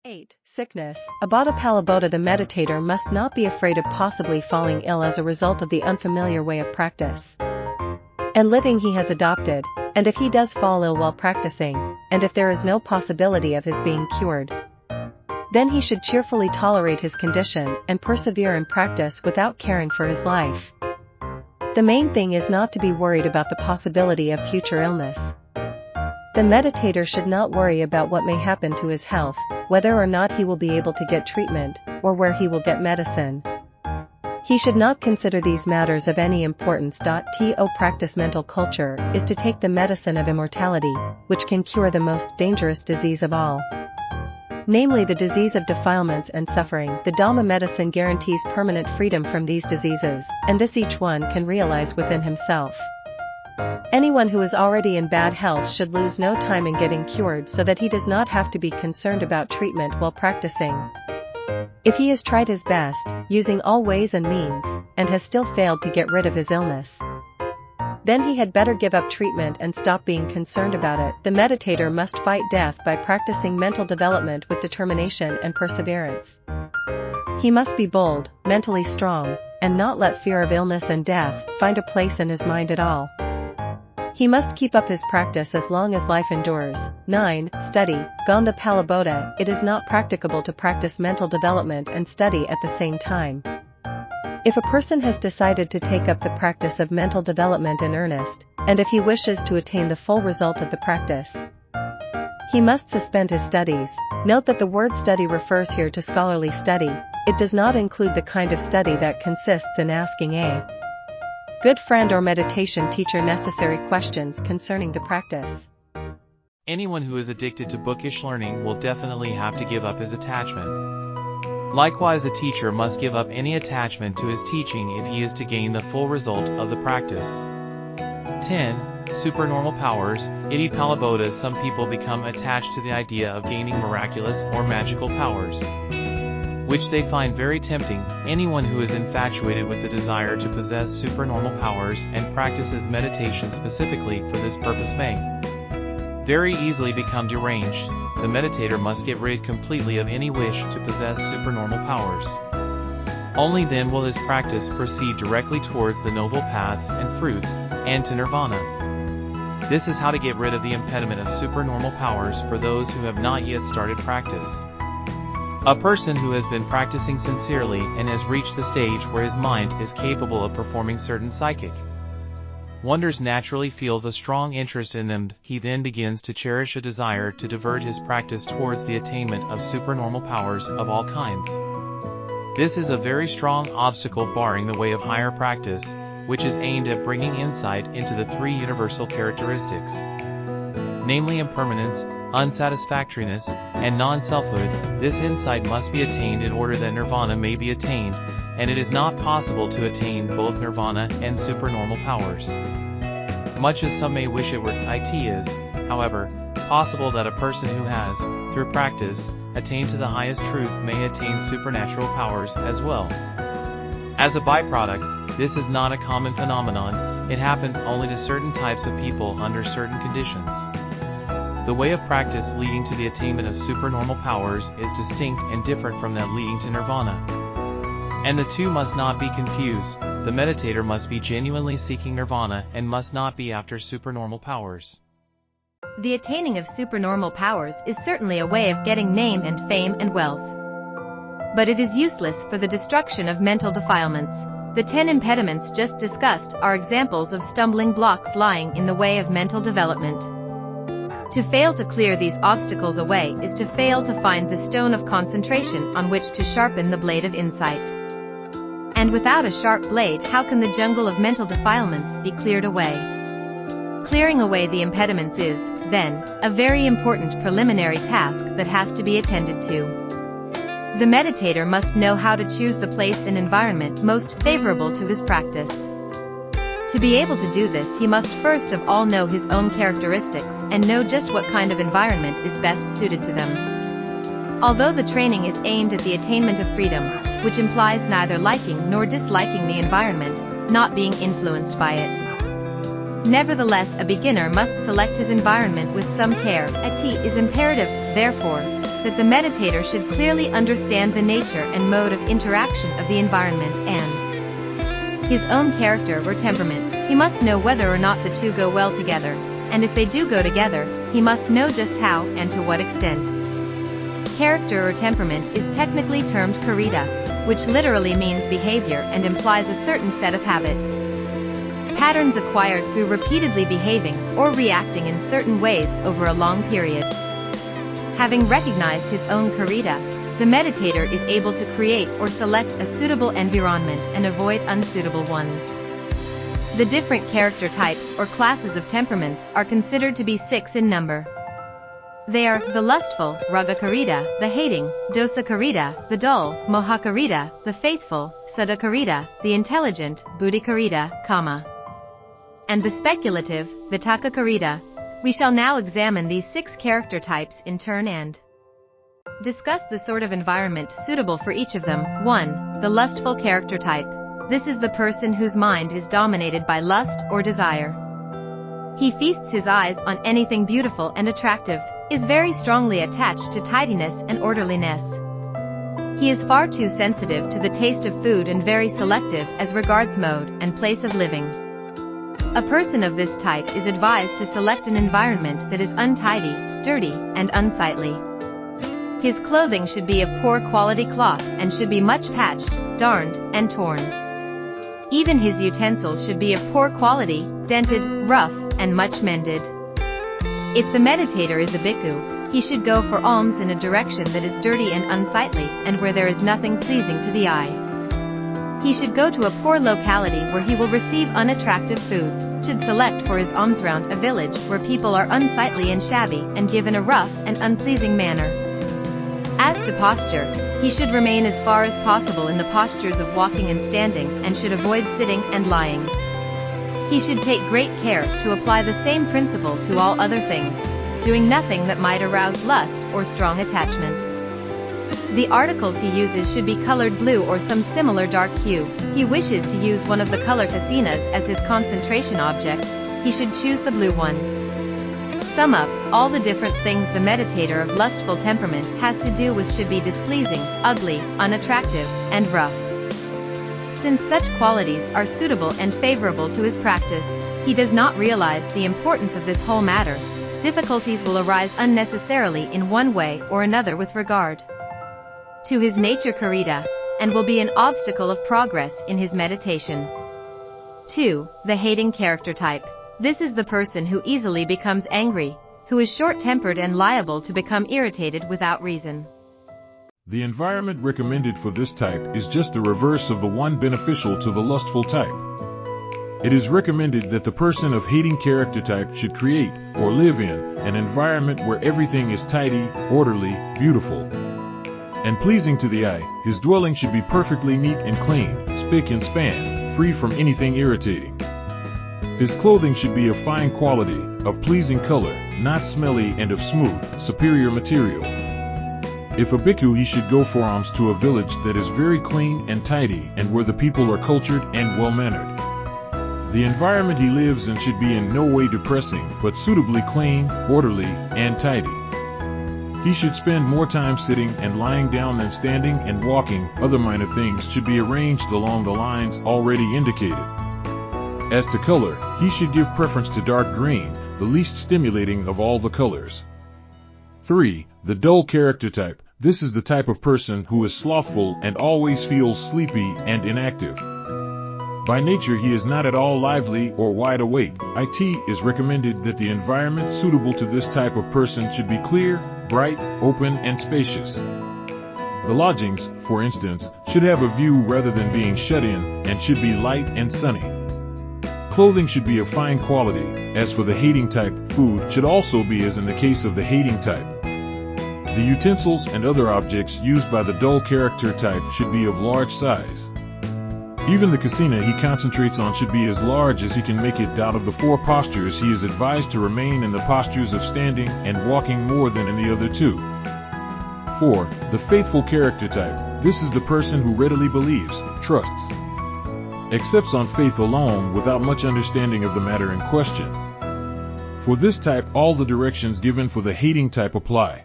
8. Sickness. Abada Palabodha. The meditator must not be afraid of possibly falling ill as a result of the unfamiliar way of practice and living he has adopted, and if he does fall ill while practicing, and if there is no possibility of his being cured, then he should cheerfully tolerate his condition and persevere in practice without caring for his life. The main thing is not to be worried about the possibility of future illness. The meditator should not worry about what may happen to his health, whether or not he will be able to get treatment, or where he will get medicine. He should not consider these matters of any importance. To practice mental culture is to take the medicine of immortality, which can cure the most dangerous disease of all, namely the disease of defilements and suffering. The Dhamma medicine guarantees permanent freedom from these diseases, and this each one can realize within himself. Anyone who is already in bad health should lose no time in getting cured so that he does not have to be concerned about treatment while practicing. If he has tried his best, using all ways and means, and has still failed to get rid of his illness, then he had better give up treatment and stop being concerned about it. The meditator must fight death by practicing mental development with determination and perseverance. He must be bold, mentally strong, and not let fear of illness and death find a place in his mind at all. He must keep up his practice as long as life endures. 9. Study. Gandha Palabodha. It is not practicable to practice mental development and study at the same time. If a person has decided to take up the practice of mental development in earnest, and if he wishes to attain the full result of the practice, he must suspend his studies. Note that the word study refers here to scholarly study. It does not include the kind of study that consists in asking a good friend or meditation teacher necessary questions concerning the practice. Anyone who is addicted to bookish learning will definitely have to give up his attachment. Likewise, a teacher must give up any attachment to his teaching if he is to gain the full result of the practice. 10. Supernormal powers. Iti Palabodha. Some people become attached to the idea of gaining miraculous or magical powers, which they find very tempting. Anyone who is infatuated with the desire to possess supernormal powers and practices meditation specifically for this purpose may very easily become deranged. The meditator must get rid completely of any wish to possess supernormal powers. Only then will his practice proceed directly towards the noble paths and fruits, and to nirvana. This is how to get rid of the impediment of supernormal powers for those who have not yet started practice. A person who has been practicing sincerely and has reached the stage where his mind is capable of performing certain psychic wonders naturally feels a strong interest in them. He then begins to cherish a desire to divert his practice towards the attainment of supernormal powers of all kinds. This is a very strong obstacle barring the way of higher practice, which is aimed at bringing insight into the three universal characteristics, namely impermanence, unsatisfactoriness, and non-selfhood. This insight must be attained in order that nirvana may be attained, and it is not possible to attain both nirvana and supernormal powers, much as some may wish it were. It is, however, possible that a person who has, through practice, attained to the highest truth may attain supernatural powers as well. As a byproduct, this is not a common phenomenon. It happens only to certain types of people under certain conditions. The way of practice leading to the attainment of supernormal powers is distinct and different from that leading to nirvana, and the two must not be confused. The meditator must be genuinely seeking nirvana and must not be after supernormal powers. The attaining of supernormal powers is certainly a way of getting name and fame and wealth, but it is useless for the destruction of mental defilements. The 10 impediments just discussed are examples of stumbling blocks lying in the way of mental development. To fail to clear these obstacles away is to fail to find the stone of concentration on which to sharpen the blade of insight. And without a sharp blade, how can the jungle of mental defilements be cleared away? Clearing away the impediments is, then, a very important preliminary task that has to be attended to. The meditator must know how to choose the place and environment most favorable to his practice. To be able to do this, he must first of all know his own characteristics and know just what kind of environment is best suited to them. Although the training is aimed at the attainment of freedom, which implies neither liking nor disliking the environment, not being influenced by it, nevertheless a beginner must select his environment with some care. It is imperative, therefore, that the meditator should clearly understand the nature and mode of interaction of the environment and his own character or temperament. He must know whether or not the two go well together, and if they do go together, he must know just how and to what extent. Character or temperament is technically termed karita, which literally means behavior and implies a certain set of habit. Patterns acquired through repeatedly behaving or reacting in certain ways over a long period. Having recognized his own karita, the meditator is able to create or select a suitable environment and avoid unsuitable ones. The different character types or classes of temperaments are considered to be 6 in number. They are the lustful, raga karita, the hating, dosa karita, the dull, moha karita, the faithful, sada karita, the intelligent, buddhi karita, kama, and the speculative, vitaka karita. We shall now examine these 6 character types in turn and discuss the sort of environment suitable for each of them. 1. The lustful character type. This is the person whose mind is dominated by lust or desire. He feasts his eyes on anything beautiful and attractive, is very strongly attached to tidiness and orderliness. He is far too sensitive to the taste of food and very selective as regards mode and place of living. A person of this type is advised to select an environment that is untidy, dirty, and unsightly. His clothing should be of poor quality cloth and should be much patched, darned, and torn. Even his utensils should be of poor quality, dented, rough, and much mended. If the meditator is a bhikkhu, he should go for alms in a direction that is dirty and unsightly and where there is nothing pleasing to the eye. He should go to a poor locality where he will receive unattractive food, should select for his alms round a village where people are unsightly and shabby and give in a rough and unpleasing manner. As to posture, he should remain as far as possible in the postures of walking and standing and should avoid sitting and lying. He should take great care to apply the same principle to all other things, doing nothing that might arouse lust or strong attachment. The articles he uses should be colored blue or some similar dark hue. He wishes to use one of the color kasinas as his concentration object, he should choose the blue one. Sum up, all the different things the meditator of lustful temperament has to do with should be displeasing, ugly, unattractive, and rough. Since such qualities are suitable and favorable to his practice, he does not realize the importance of this whole matter. Difficulties will arise unnecessarily in one way or another with regard to his nature karita, and will be an obstacle of progress in his meditation. 2. The hating character type. This is the person who easily becomes angry, who is short-tempered and liable to become irritated without reason. The environment recommended for this type is just the reverse of the one beneficial to the lustful type. It is recommended that the person of hating character type should create, or live in, an environment where everything is tidy, orderly, beautiful, and pleasing to the eye. His dwelling should be perfectly neat and clean, spick and span, free from anything irritating. His clothing should be of fine quality, of pleasing color, not smelly, and of smooth, superior material. If a bhikkhu, he should go for alms to a village that is very clean and tidy and where the people are cultured and well-mannered. The environment he lives in should be in no way depressing, but suitably clean, orderly, and tidy. He should spend more time sitting and lying down than standing and walking. Other minor things should be arranged along the lines already indicated. As to color, he should give preference to dark green, the least stimulating of all the colors. 3. The dull character type. This is the type of person who is slothful and always feels sleepy and inactive. By nature he is not at all lively or wide awake. It is recommended that the environment suitable to this type of person should be clear, bright, open, and spacious. The lodgings, for instance, should have a view rather than being shut in, and should be light and sunny. Clothing should be of fine quality. As for the hating type, food should also be as in the case of the hating type. The utensils and other objects used by the dull character type should be of large size. Even the kasina he concentrates on should be as large as he can make it. Out of the 4 postures, he is advised to remain in the postures of standing and walking more than in the other 2. 4. The faithful character type. This is the person who readily believes, trusts, accepts on faith alone without much understanding of the matter in question. For this type, all the directions given for the hating type apply.